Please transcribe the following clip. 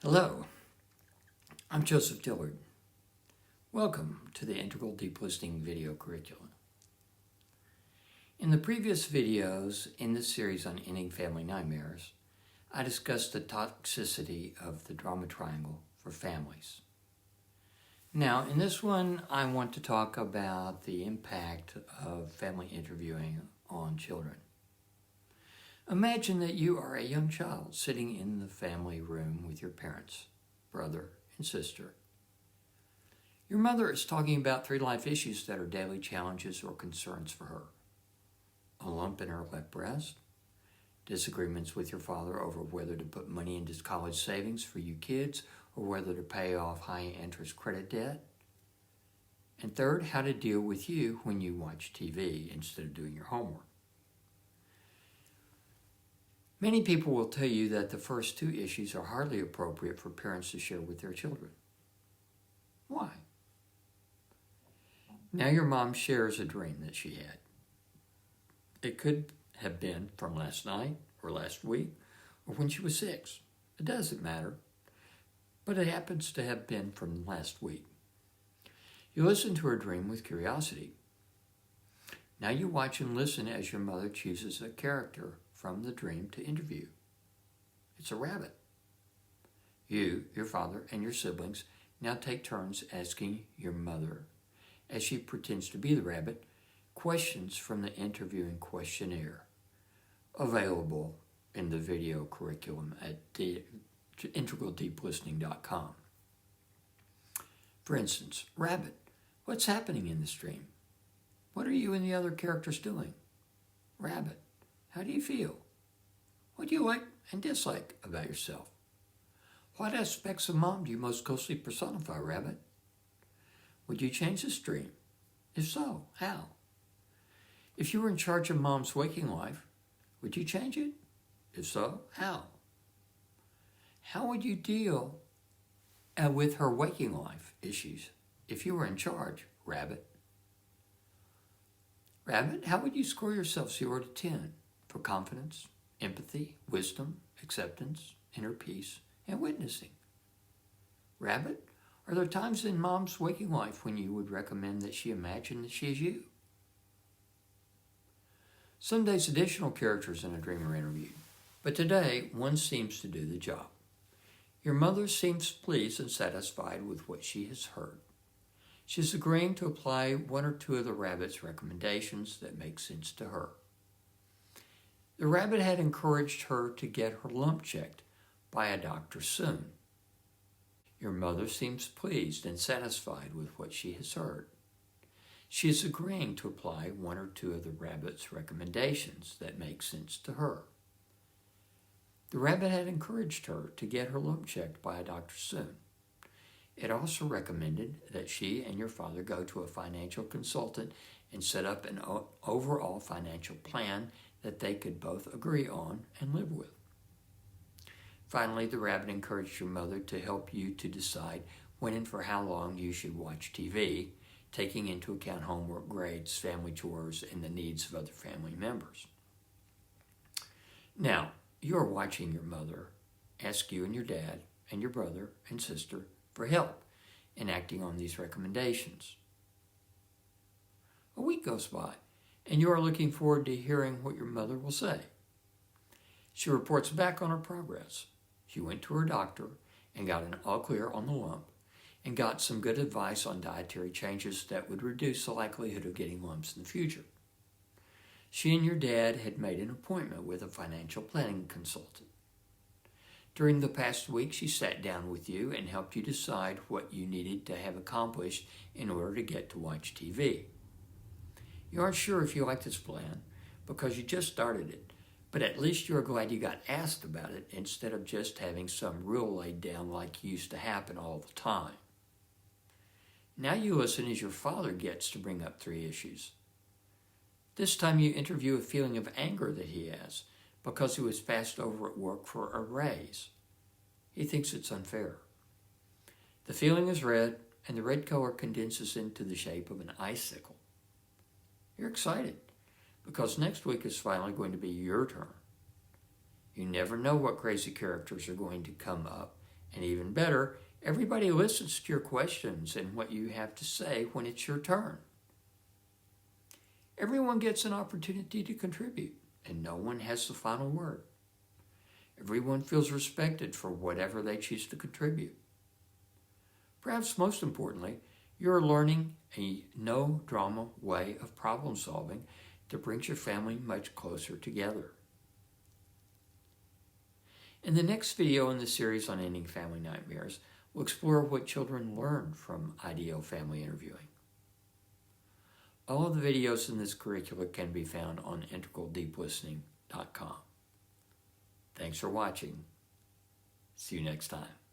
Hello, I'm Joseph Dillard. Welcome to the Integral Deep Listening Video Curricula. In the previous videos in this series on ending family nightmares, I discussed the toxicity of the drama triangle for families. Now, in this one, I want to talk about the impact of family interviewing on children. Imagine that you are a young child sitting in the family room with your parents, brother, and sister. Your mother is talking about 3 life issues that are daily challenges or concerns for her. A lump in her left breast, disagreements with your father over whether to put money into college savings for you kids or whether to pay off high-interest credit debt. And third, how to deal with you when you watch TV instead of doing your homework. Many people will tell you that the first 2 issues are hardly appropriate for parents to share with their children. Why? Now your mom shares a dream that she had. It could have been from last night or last week or when she was 6. It doesn't matter, but it happens to have been from last week. You listen to her dream with curiosity. Now you watch and listen as your mother chooses a character from the dream to interview. It's a rabbit. You, your father, and your siblings now take turns asking your mother, as she pretends to be the rabbit, questions from the interviewing questionnaire, available in the video curriculum at integraldeeplistening.com. For instance, rabbit, what's happening in this dream? What are you and the other characters doing? Rabbit, how do you feel? What do you like and dislike about yourself? What aspects of mom do you most closely personify, rabbit? Would you change this dream? If so, how? If you were in charge of mom's waking life, would you change it? If so, how? How would you deal with her waking life issues if you were in charge, rabbit? Rabbit, how would you score yourself 0 to 10 for confidence, empathy, wisdom, acceptance, inner peace, and witnessing? Rabbit, are there times in mom's waking life when you would recommend that she imagine that she is you? Some days additional characters in a dream are interviewed, but today one seems to do the job. Your mother seems pleased and satisfied with what she has heard. She's agreeing to apply 1 or 2 of the rabbit's recommendations that make sense to her. The rabbit had encouraged her to get her lump checked by a doctor soon. Your mother seems pleased and satisfied with what she has heard. She is agreeing to apply 1 or 2 of the rabbit's recommendations that make sense to her. The rabbit had encouraged her to get her lump checked by a doctor soon. It also recommended that she and your father go to a financial consultant and set up an overall financial plan that they could both agree on and live with. Finally, the rabbit encouraged your mother to help you to decide when and for how long you should watch TV, taking into account homework, grades, family chores, and the needs of other family members. Now, you are watching your mother ask you and your dad and your brother and sister for help in acting on these recommendations. A week goes by, and you are looking forward to hearing what your mother will say. She reports back on her progress. She went to her doctor and got an all clear on the lump and got some good advice on dietary changes that would reduce the likelihood of getting lumps in the future. She and your dad had made an appointment with a financial planning consultant. During the past week, she sat down with you and helped you decide what you needed to have accomplished in order to get to watch TV. You aren't sure if you like this plan because you just started it, but at least you're glad you got asked about it instead of just having some rule laid down like used to happen all the time. Now you listen as your father gets to bring up 3 issues. This time you interview a feeling of anger that he has because he was passed over at work for a raise. He thinks it's unfair. The feeling is red, and the red color condenses into the shape of an icicle. You're excited because next week is finally going to be your turn. You never know what crazy characters are going to come up, And even better, everybody listens to your questions and what you have to say when it's your turn. Everyone gets an opportunity to contribute, and no one has the final word. Everyone feels respected for whatever they choose to contribute. Perhaps most importantly, you're learning a no-drama way of problem solving that brings your family much closer together. In the next video in the series on ending family nightmares, we'll explore what children learn from IDL family interviewing. All of the videos in this curricula can be found on integraldeeplistening.com. Thanks for watching. See you next time.